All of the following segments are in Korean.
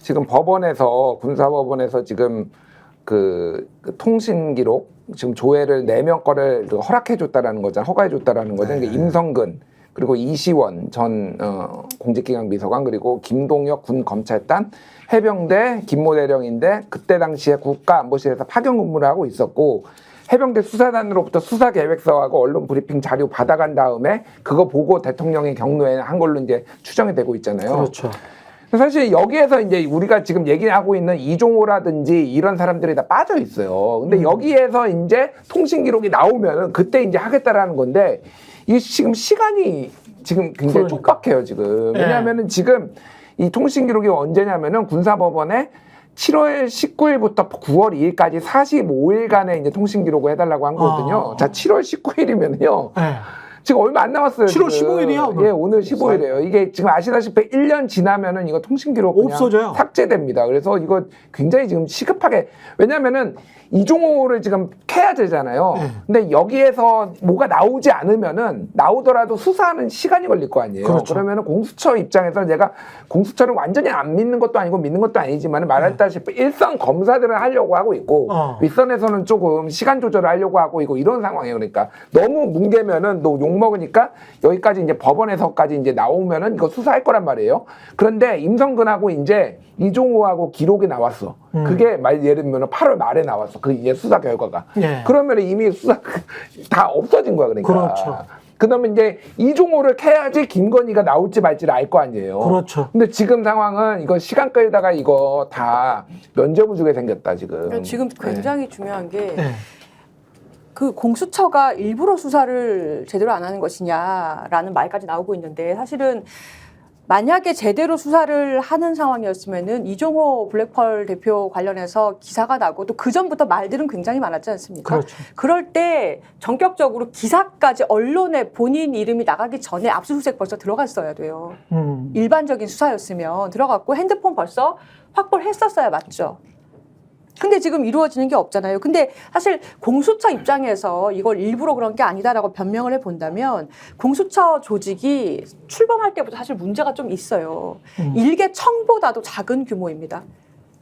지금 법원에서 군사법원에서 지금 그 통신 기록 지금 조회를 4명 거를 허락해줬다라는 거잖아, 허가해줬다라는 거잖아. 그러니까 임성근 그리고 이시원 전 공직기강 비서관 그리고 김동혁 군 검찰단 해병대 김모 대령인데 그때 당시에 국가안보실에서 파견 근무를 하고 있었고 해병대 수사단으로부터 수사 계획서하고 언론 브리핑 자료 받아간 다음에 그거 보고 대통령이 경로에 한 걸로 이제 추정이 되고 있잖아요. 그렇죠. 사실 여기에서 이제 우리가 지금 얘기하고 있는 이종호라든지 이런 사람들이 다 빠져 있어요. 근데 여기에서 이제 통신 기록이 나오면은 그때 이제 하겠다라는 건데 이게 지금 시간이 지금 굉장히 촉박해요, 지금. 왜냐하면은 지금 이 통신 기록이 언제냐면은 군사법원에 7월 19일부터 9월 2일까지 45일간의 이제 통신 기록을 해달라고 한 거거든요. 자, 7월 19일이면은요. 지금 얼마 안 남았어요. 7월 지금. 15일이요? 오늘. 예, 오늘 15일이에요. 이게 지금 아시다시피 1년 지나면은 이거 통신 기록 그냥 없어져요. 삭제됩니다. 그래서 이거 굉장히 지금 시급하게 왜냐면은 이종호를 지금 캐야 되잖아요. 근데 여기에서 뭐가 나오지 않으면은 나오더라도 수사하는 시간이 걸릴 거 아니에요. 그렇죠. 그러면은 공수처 입장에서 내가 공수처를 완전히 안 믿는 것도 아니고 믿는 것도 아니지만 말했다시피 일선 검사들을 하려고 하고 있고 윗선에서는 조금 시간 조절을 하려고 하고 있고 이런 상황이에요. 그러니까 너무 뭉개면은 너 욕먹으니까 여기까지 이제 법원에서까지 이제 나오면은 이거 수사할 거란 말이에요. 그런데 임성근하고 이제 이종호하고 기록이 나왔어. 그게 예를 들면 8월 말에 나왔어. 그 이제 수사 결과가. 그러면 이미 수사 다 없어진 거야. 그러니까. 그렇죠. 그다음에 이제 이종호를 캐야지 김건희가 나올지 말지를 알 거 아니에요. 그렇죠. 근데 지금 상황은 이거 시간 끌다가 이거 다 면죄부주게 생겼다 지금. 그러니까 지금 굉장히 중요한 게 그 공수처가 일부러 수사를 제대로 안 하는 것이냐라는 말까지 나오고 있는데 사실은 만약에 제대로 수사를 하는 상황이었으면은 이종호 블랙펄 대표 관련해서 기사가 나고 또 그 전부터 말들은 굉장히 많았지 않습니까? 그렇죠. 그럴 때 전격적으로 기사까지 언론에 본인 이름이 나가기 전에 압수수색 벌써 들어갔어야 돼요. 일반적인 수사였으면 들어갔고 핸드폰 벌써 확보를 했었어야 맞죠. 근데 지금 이루어지는 게 없잖아요. 근데 사실 공수처 입장에서 이걸 일부러 그런 게 아니다라고 변명을 해본다면 공수처 조직이 출범할 때부터 사실 문제가 좀 있어요. 일개청보다도 작은 규모입니다.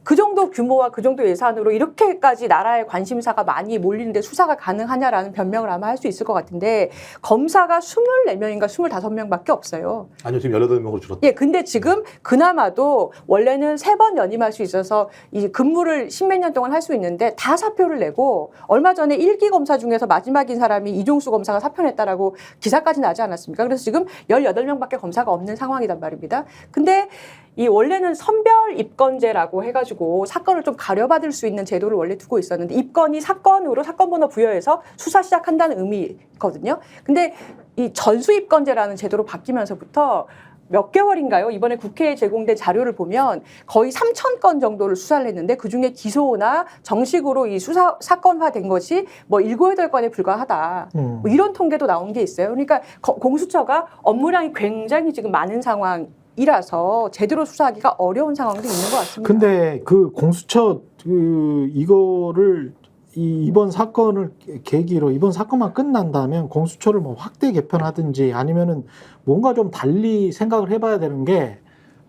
그 정도 규모와 그 정도 예산으로 이렇게까지 나라의 관심사가 많이 몰리는데 수사가 가능하냐라는 변명을 아마 할 수 있을 것 같은데 검사가 24명인가 25명밖에 없어요. 아니요, 지금 18명으로 줄었다. 예, 근데 지금 그나마도 원래는 3번 연임할 수 있어서 이 근무를 10몇 년 동안 할 수 있는데 다 사표를 내고 얼마 전에 1기 검사 중에서 마지막인 사람이 이종수 검사가 사표냈다라고 기사까지 나지 않았습니까? 그래서 지금 18명밖에 검사가 없는 상황이란 말입니다. 근데 이 원래는 선별 입건제라고 해가지고 사건을 좀 가려받을 수 있는 제도를 원래 두고 있었는데 입건이 사건으로 사건번호 부여해서 수사 시작한다는 의미거든요. 근데 이 전수 입건제라는 제도로 바뀌면서부터 몇 개월인가요? 이번에 국회에 제공된 자료를 보면 거의 3,000건 정도를 수사를 했는데 그중에 기소나 정식으로 이 수사 사건화된 것이 뭐 7, 8건에 불과하다. 뭐 이런 통계도 나온 게 있어요. 그러니까 공수처가 업무량이 굉장히 지금 많은 상황이라서 제대로 수사하기가 어려운 상황도 있는 것 같습니다. 근데 그 공수처 이거를 이번 사건을 계기로 이번 사건만 끝난다면 공수처를 뭐 확대 개편하든지 아니면은 뭔가 좀 달리 생각을 해봐야 되는 게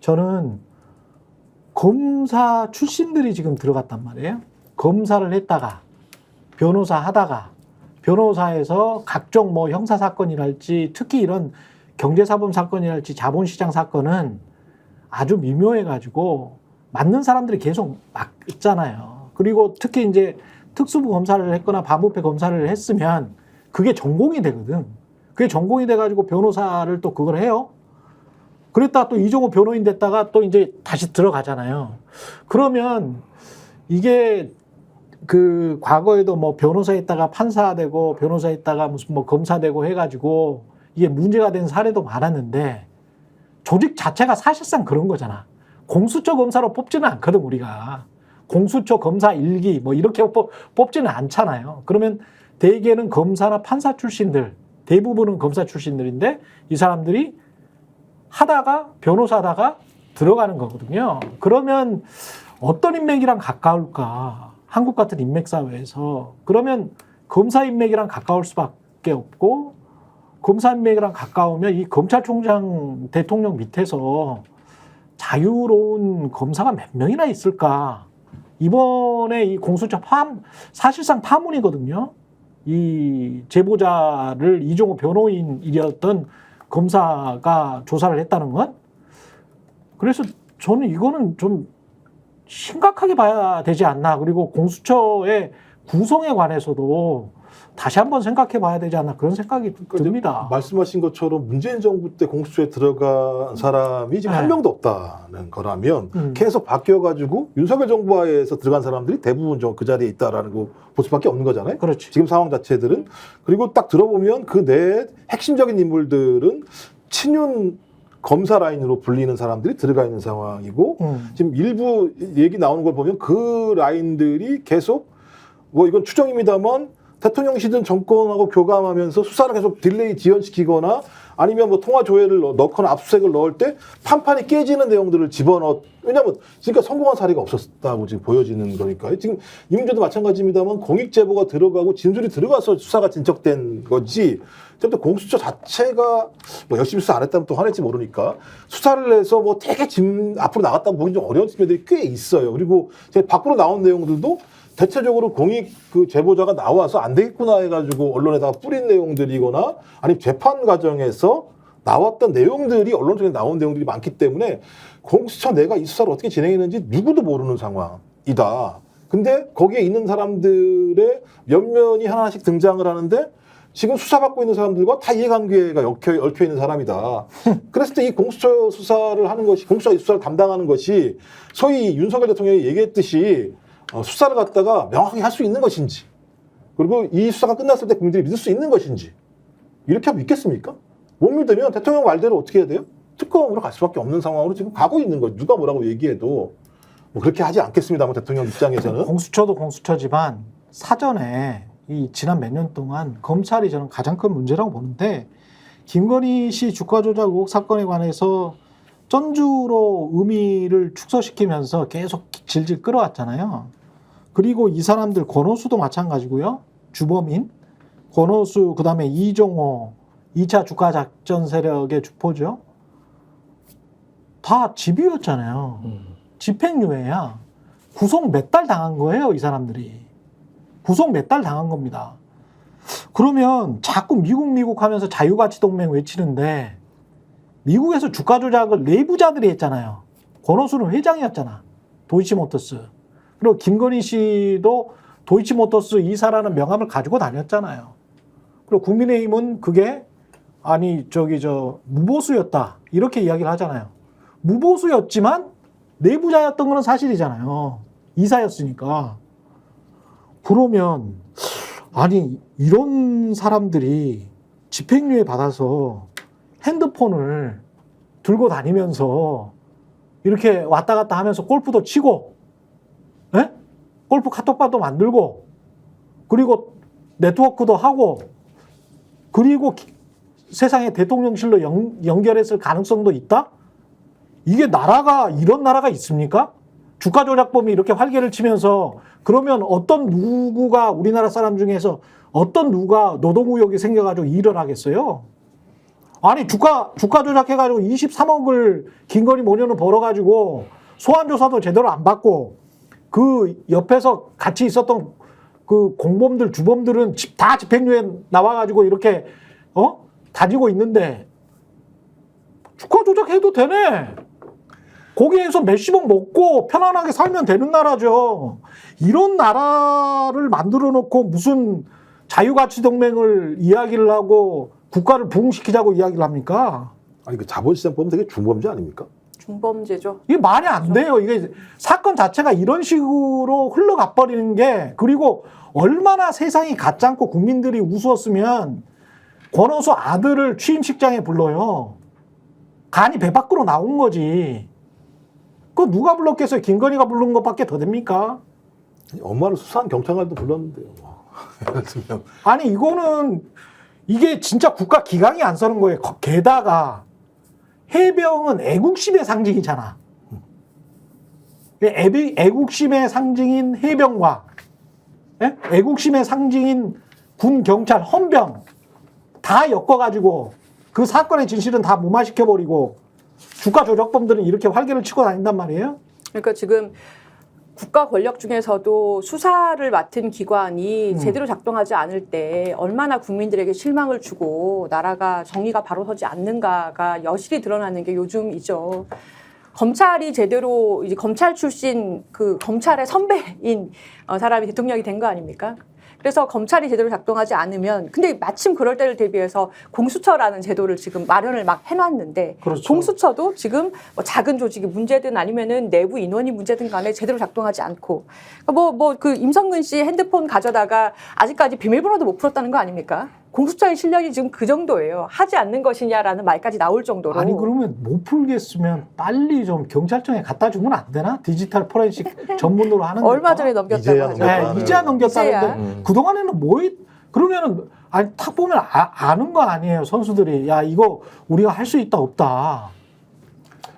저는 검사 출신들이 지금 들어갔단 말이에요. 검사를 했다가 변호사 하다가 변호사에서 각종 뭐 형사 사건이랄지 특히 이런 경제사범 사건이랄지 자본시장 사건은 아주 미묘해가지고 맞는 사람들이 계속 맞잖아요. 그리고 특히 이제 특수부 검사를 했거나 반부패 검사를 했으면 그게 전공이 되거든. 그게 전공이 돼가지고 변호사를 또 그걸 해요. 그랬다가 또 이종호 변호인 됐다가 또 이제 다시 들어가잖아요. 그러면 이게 그 과거에도 뭐 변호사 했다가 판사 되고 변호사 했다가 무슨 뭐 검사 되고 해가지고 이게 문제가 된 사례도 많았는데 조직 자체가 사실상 그런 거잖아. 공수처 검사로 뽑지는 않거든, 우리가. 공수처 검사 1기 뭐 이렇게 뽑지는 않잖아요. 그러면 대개는 검사나 판사 출신들, 대부분은 검사 출신들인데 이 사람들이 하다가 변호사 하다가 들어가는 거거든요. 그러면 어떤 인맥이랑 가까울까? 한국 같은 인맥 사회에서. 그러면 검사 인맥이랑 가까울 수밖에 없고 검사 인맥이랑 가까우면 이 검찰총장 대통령 밑에서 자유로운 검사가 몇 명이나 있을까? 이번에 이 공수처 사실상 파문이거든요. 이 제보자를 이종호 변호인이었던 검사가 조사를 했다는 건. 그래서 저는 이거는 좀 심각하게 봐야 되지 않나. 그리고 공수처의 구성에 관해서도 다시 한번 생각해 봐야 되지 않나 그런 생각이 듭니다. 말씀하신 것처럼 문재인 정부 때 공수처에 들어간 사람이 지금 한 명도 없다는 거라면 계속 바뀌어가지고 윤석열 정부 하에서 들어간 사람들이 대부분 그 자리에 있다라는 거 볼 수밖에 없는 거잖아요. 그렇지. 지금 상황 자체들은. 그리고 딱 들어보면 그 내 핵심적인 인물들은 친윤 검사 라인으로 불리는 사람들이 들어가 있는 상황이고 지금 일부 얘기 나오는 걸 보면 그 라인들이 계속 뭐 이건 추정입니다만 대통령실은 정권하고 교감하면서 수사를 계속 딜레이 지연시키거나 아니면 뭐 통화 조회를 넣거나 압수수색을 넣을 때 판판이 깨지는 내용들을 집어넣어. 왜냐하면 지금까지 성공한 사례가 없었다고 지금 보여지는 거니까요. 지금 이 문제도 마찬가지입니다만 공익 제보가 들어가고 진술이 들어가서 수사가 진척된 거지. 또 공수처 자체가 뭐 열심히 수사 안 했다면 또 화낼지 모르니까 수사를 해서 뭐 되게 앞으로 나갔다고 보기 좀 어려운 측면들이 꽤 있어요. 그리고 제가 밖으로 나온 내용들도 대체적으로 공익 그 제보자가 나와서 안 되겠구나 해가지고 언론에다가 뿌린 내용들이거나 아니면 재판 과정에서 나왔던 내용들이 언론 쪽에 나온 내용들이 많기 때문에 공수처 내가 이 수사를 어떻게 진행했는지 누구도 모르는 상황이다. 근데 거기에 있는 사람들의 면면이 하나씩 등장을 하는데 지금 수사받고 있는 사람들과 다 이해관계가 얽혀 있는 사람이다. 그랬을 때 이 공수처 수사를 하는 것이, 공수처 수사를 담당하는 것이 소위 윤석열 대통령이 얘기했듯이 수사를 갖다가 명확하게 할 수 있는 것인지, 그리고 이 수사가 끝났을 때 국민들이 믿을 수 있는 것인지, 이렇게 하면 믿겠습니까? 못 믿으면 대통령 말대로 어떻게 해야 돼요? 특검으로 갈 수밖에 없는 상황으로 지금 가고 있는 거죠. 누가 뭐라고 얘기해도 뭐 그렇게 하지 않겠습니다만 대통령 입장에서는. 공수처도 공수처지만 사전에 이 지난 몇 년 동안 검찰이 저는 가장 큰 문제라고 보는데, 김건희 씨 주가 조작 의혹 사건에 관해서 전주로 의미를 축소시키면서 계속 질질 끌어왔잖아요. 그리고 이 사람들 권오수도 마찬가지고요. 주범인 권오수, 그다음에 이종호 2차 주가 작전 세력의 주포죠. 다 집이었잖아요. 집행유예야. 구속 몇 달 당한 거예요, 이 사람들이. 구속 몇 달 당한 겁니다. 그러면 자꾸 미국 하면서 자유가치동맹 외치는데 미국에서 주가 조작을 내부자들이 했잖아요. 권오수는 회장이었잖아. 도이치모터스. 그리고 김건희 씨도 도이치모터스 이사라는 명함을 가지고 다녔잖아요. 그리고 국민의힘은 그게 무보수였다. 이렇게 이야기를 하잖아요. 무보수였지만 내부자였던 건 사실이잖아요. 이사였으니까. 그러면 이런 사람들이 집행유예 받아서 핸드폰을 들고 다니면서 이렇게 왔다 갔다 하면서 골프도 치고, 예? 골프 카톡바도 만들고, 그리고 네트워크도 하고, 그리고 세상에 대통령실로 연결했을 가능성도 있다? 이게 이런 나라가 있습니까? 주가 조작범이 이렇게 활개를 치면서, 그러면 어떤 누구가 우리나라 사람 중에서 어떤 누가 노동의혹이 생겨가지고 일을 하겠어요? 주가 조작해가지고 23억을 김건희 모녀는 벌어가지고 소환조사도 제대로 안 받고 그 옆에서 같이 있었던 그 공범들, 주범들은 다 집행유예 나와가지고 이렇게 다지고 있는데 주가 조작해도 되네. 거기에서 몇십억 먹고 편안하게 살면 되는 나라죠. 이런 나라를 만들어 놓고 무슨 자유가치동맹을 이야기를 하고 국가를 부흥시키자고 이야기를 합니까? 그 자본시장법은 되게 중범죄 아닙니까? 중범죄죠. 이게 말이 안 돼요. 이게 사건 자체가 이런 식으로 흘러가 버리는 게, 그리고 얼마나 세상이 가짜고 국민들이 우스웠으면 권오수 아들을 취임식장에 불러요. 간이 배 밖으로 나온 거지. 그거 누가 불렀겠어요? 김건희가 부른 것밖에 더 됩니까? 엄마를 수사한 경찰관도 불렀는데요. 이게 진짜 국가 기강이 안 서는 거예요. 게다가 해병은 애국심의 상징이잖아. 애국심의 상징인 해병과 애국심의 상징인 군, 경찰, 헌병 다 엮어가지고 그 사건의 진실은 다 무마시켜버리고 주가 조작범들은 이렇게 활개를 치고 다닌단 말이에요. 그러니까 지금 국가 권력 중에서도 수사를 맡은 기관이 제대로 작동하지 않을 때 얼마나 국민들에게 실망을 주고 나라가 정의가 바로 서지 않는가가 여실히 드러나는 게 요즘이죠. 검찰이 제대로 이제 검찰 출신 그 검찰의 선배인 사람이 대통령이 된 거 아닙니까? 그래서 검찰이 제대로 작동하지 않으면 근데 마침 그럴 때를 대비해서 공수처라는 제도를 지금 마련을 막 해놨는데 그렇죠. 공수처도 지금 뭐 작은 조직이 문제든 아니면은 내부 인원이 문제든 간에 제대로 작동하지 않고 뭐 그 임성근 씨 핸드폰 가져다가 아직까지 비밀번호도 못 풀었다는 거 아닙니까? 공수처의 실력이 지금 그 정도예요. 하지 않는 것이냐라는 말까지 나올 정도로. 아니 그러면 못 풀겠으면 빨리 좀 경찰청에 갖다 주면 안 되나? 디지털 포렌식 전문으로 하는 얼마 데가. 전에 넘겼다고 이제야 하죠. 넘겼다. 네, 이제야 넘겼다는데 이제야. 그동안에는 그러면은 아니 탁 보면 아는 거 아니에요 선수들이. 야 이거 우리가 할 수 있다 없다.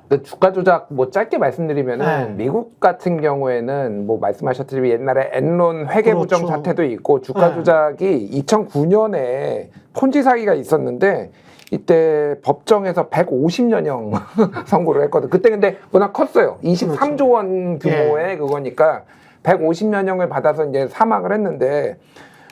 근데 주가 조작 뭐 짧게 말씀드리면은 네. 미국 같은 경우에는 뭐 말씀하셨듯이 옛날에 엔론 회계부정 그렇죠. 사태도 있고 주가 네. 조작이 2009년에 폰지 사기가 있었는데 이때 법정에서 150년형 선고를 했거든. 그때 근데 워낙 컸어요. 23조 원 규모의 그거니까 150년형을 받아서 이제 사망을 했는데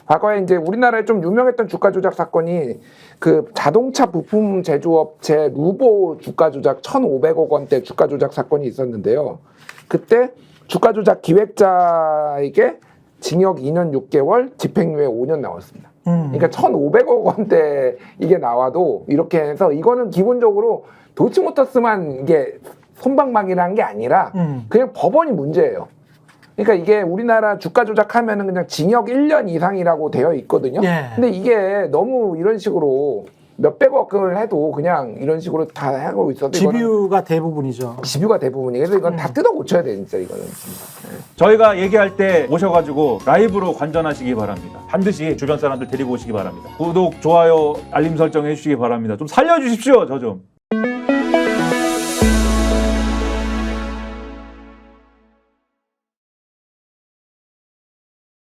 과거에 이제 우리나라에 좀 유명했던 주가 조작 사건이 그 자동차 부품 제조업체 루보 주가 조작 1,500억 원대 주가 조작 사건이 있었는데요. 그때 주가 조작 기획자에게 징역 2년 6개월, 집행유예 5년 나왔습니다. 그러니까 1,500억 원대 이게 나와도 이렇게 해서 이거는 기본적으로 도이치모터스만 이게 손방망이라는 게 아니라 그냥 법원이 문제예요. 그러니까 이게 우리나라 주가 조작하면은 그냥 징역 1년 이상이라고 되어 있거든요. 예. 근데 이게 너무 이런 식으로 몇백억을 해도 그냥 이런 식으로 다 하고 있어도 이거는 집유가 대부분이죠. 집유가 대부분이에요. 그래서 이건 다 뜯어 고쳐야 돼, 진짜 이거는. 저희가 얘기할 때 오셔가지고 라이브로 관전하시기 바랍니다. 반드시 주변 사람들 데리고 오시기 바랍니다. 구독, 좋아요, 알림 설정 해주시기 바랍니다. 좀 살려주십시오, 저 좀.